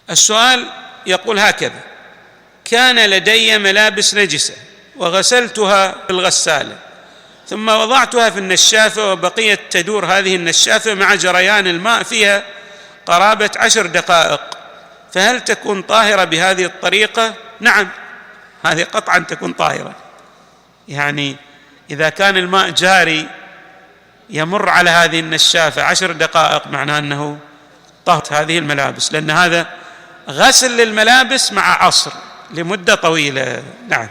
السؤال يقول هكذا: كان لدي ملابس نجسة وغسلتها بالغسالة، ثم وضعتها في النشافة وبقيت تدور هذه النشافة مع جريان الماء فيها قرابة 10 دقائق، فهل تكون طاهرة بهذه الطريقة؟ نعم، هذه قطعا تكون طاهرة. يعني إذا كان الماء جاري يمر على هذه النشافة 10 دقائق، معناه أنه طهرت هذه الملابس، لأن هذا غسل للملابس مع عصر لمدة طويلة. نعم.